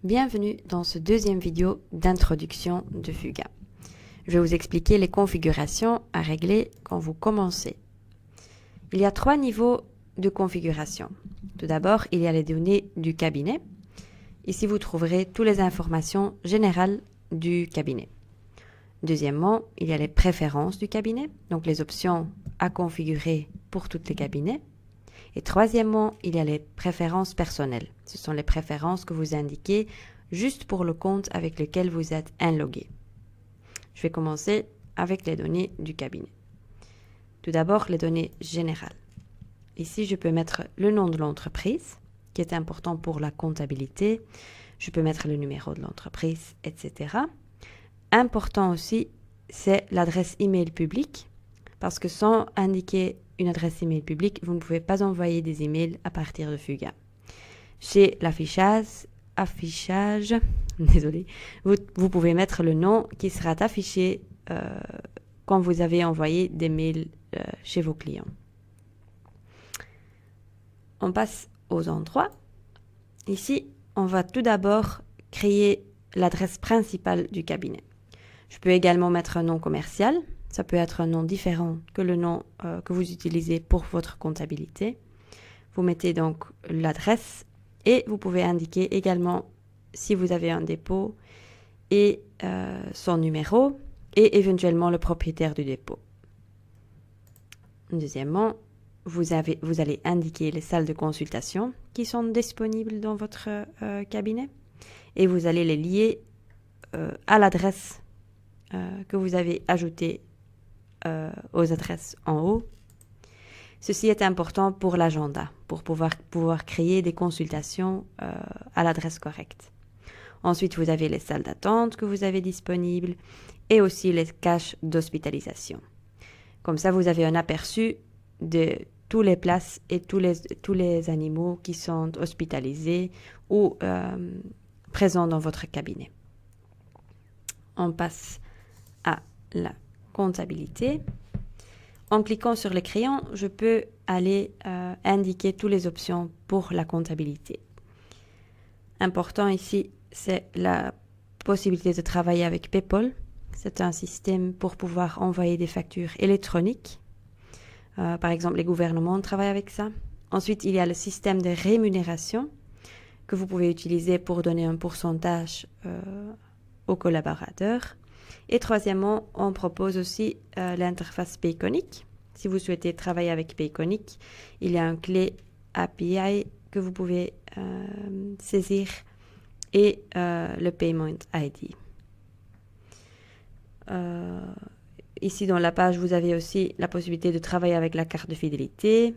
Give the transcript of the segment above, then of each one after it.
Bienvenue dans ce deuxième vidéo d'introduction de Fuga. Je vais vous expliquer les configurations à régler quand vous commencez. Il y a 3 niveaux de configuration. Tout d'abord, il y a les données du cabinet. Ici, vous trouverez toutes les informations générales du cabinet. Deuxièmement, il y a les préférences du cabinet, donc les options à configurer pour tous les cabinets. Et troisièmement, il y a les préférences personnelles. Ce sont les préférences que vous indiquez juste pour le compte avec lequel vous êtes inlogué. Je vais commencer avec les données du cabinet. Tout d'abord, les données générales. Ici, je peux mettre le nom de l'entreprise, qui est important pour la comptabilité. Je peux mettre le numéro de l'entreprise, etc. Important aussi, c'est l'adresse email publique, parce que sans indiquer une adresse email publique, vous ne pouvez pas envoyer des emails à partir de Fuga. Chez l'affichage, désolé, vous pouvez mettre le nom qui sera affiché quand vous avez envoyé des mails chez vos clients. On passe aux endroits. Ici, on va tout d'abord créer l'adresse principale du cabinet. Je peux également mettre un nom commercial. Ça peut être un nom différent que le nom que vous utilisez pour votre comptabilité. Vous mettez donc l'adresse et vous pouvez indiquer également si vous avez un dépôt et son numéro et éventuellement le propriétaire du dépôt. Deuxièmement, vous allez indiquer les salles de consultation qui sont disponibles dans votre cabinet et vous allez les lier à l'adresse que vous avez ajoutée aux adresses en haut. Ceci est important pour l'agenda, pour pouvoir créer des consultations à l'adresse correcte. Ensuite, vous avez les salles d'attente que vous avez disponibles et aussi les caches d'hospitalisation. Comme ça, vous avez un aperçu de toutes les places et tous les animaux qui sont hospitalisés ou présents dans votre cabinet. On passe à la comptabilité. En cliquant sur les crayons, je peux aller indiquer toutes les options pour la comptabilité. Important ici, c'est la possibilité de travailler avec PayPal. C'est un système pour pouvoir envoyer des factures électroniques. Par exemple, les gouvernements travaillent avec ça. Ensuite, il y a le système de rémunération que vous pouvez utiliser pour donner un pourcentage aux collaborateurs. Et troisièmement, on propose aussi l'interface Payconic. Si vous souhaitez travailler avec Payconic, il y a une clé API que vous pouvez saisir et le Payment ID. Ici, dans la page, vous avez aussi la possibilité de travailler avec la carte de fidélité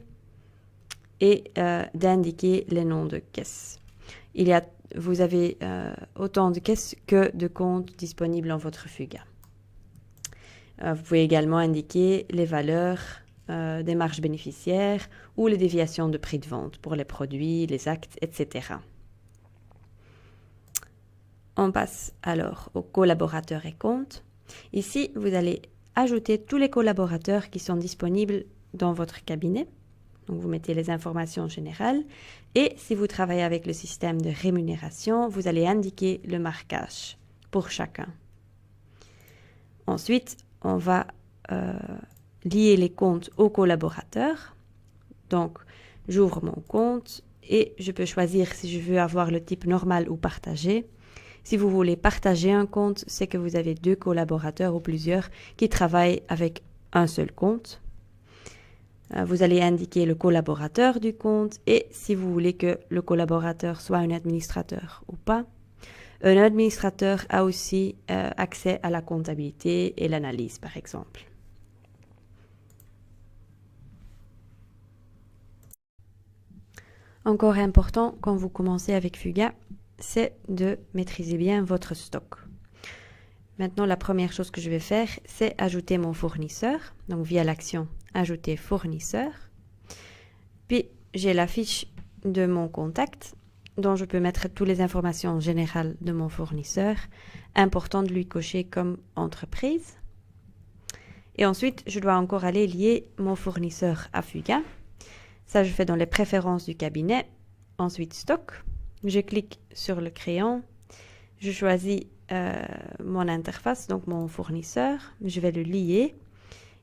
et d'indiquer les noms de caisses. Vous avez autant de caisses que de comptes disponibles dans votre Fuga. Vous pouvez également indiquer les valeurs des marges bénéficiaires ou les déviations de prix de vente pour les produits, les actes, etc. On passe alors aux collaborateurs et comptes. Ici, vous allez ajouter tous les collaborateurs qui sont disponibles dans votre cabinet. Donc, vous mettez les informations générales et si vous travaillez avec le système de rémunération, vous allez indiquer le marquage pour chacun. Ensuite, on va lier les comptes aux collaborateurs. Donc, j'ouvre mon compte et je peux choisir si je veux avoir le type normal ou partagé. Si vous voulez partager un compte, c'est que vous avez 2 collaborateurs ou plusieurs qui travaillent avec un seul compte. Vous allez indiquer le collaborateur du compte et si vous voulez que le collaborateur soit un administrateur ou pas. Un administrateur a aussi accès à la comptabilité et l'analyse, par exemple. Encore important, quand vous commencez avec Fuga, c'est de maîtriser bien votre stock. Maintenant, la première chose que je vais faire, c'est ajouter mon fournisseur. Donc, via l'action « Ajouter fournisseur ». Puis, j'ai la fiche de mon contact, dont je peux mettre toutes les informations générales de mon fournisseur. Important de lui cocher comme entreprise. Et ensuite, je dois encore aller lier mon fournisseur à Fuga. Ça, je fais dans les préférences du cabinet. Ensuite, stock. Je clique sur le crayon je choisis mon interface, donc mon fournisseur. Je vais le lier.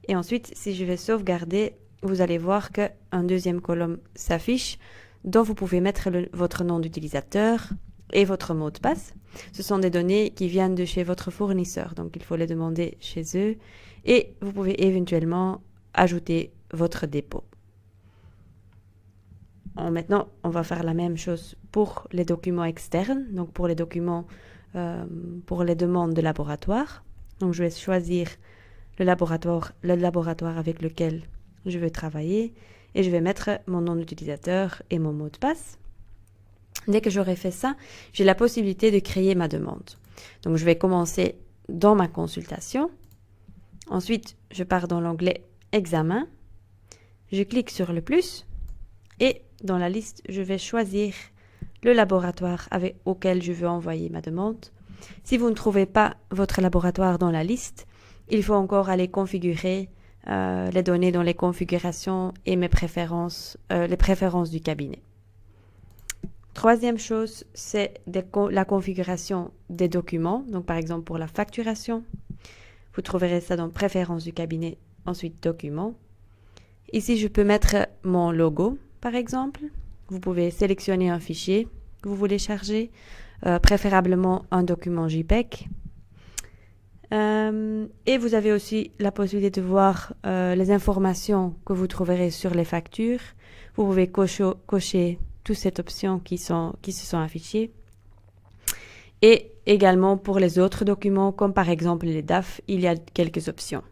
Et ensuite, si je vais sauvegarder, vous allez voir qu'un deuxième colonne s'affiche dont vous pouvez mettre votre nom d'utilisateur et votre mot de passe. Ce sont des données qui viennent de chez votre fournisseur, donc il faut les demander chez eux. Et vous pouvez éventuellement ajouter votre dépôt. Maintenant, on va faire la même chose pour les documents externes, donc pour les documents, pour les demandes de laboratoire. Donc je vais choisir le laboratoire avec lequel je veux travailler et je vais mettre mon nom d'utilisateur et mon mot de passe. Dès que j'aurai fait ça, j'ai la possibilité de créer ma demande. Donc je vais commencer dans ma consultation. Ensuite, je pars dans l'onglet Examen. Je clique sur le plus et dans la liste, je vais choisir le laboratoire auquel je veux envoyer ma demande. Si vous ne trouvez pas votre laboratoire dans la liste, il faut encore aller configurer les données dans les configurations et les préférences du cabinet. Troisième chose, c'est la configuration des documents. Donc, par exemple, pour la facturation, vous trouverez ça dans Préférences du cabinet, ensuite Documents. Ici, je peux mettre mon logo, par exemple. Vous pouvez sélectionner un fichier que vous voulez charger, préférablement un document JPEG. Et vous avez aussi la possibilité de voir les informations que vous trouverez sur les factures. Vous pouvez cocher toutes ces options qui se sont affichées. Et également pour les autres documents, comme par exemple les DAF, il y a quelques options.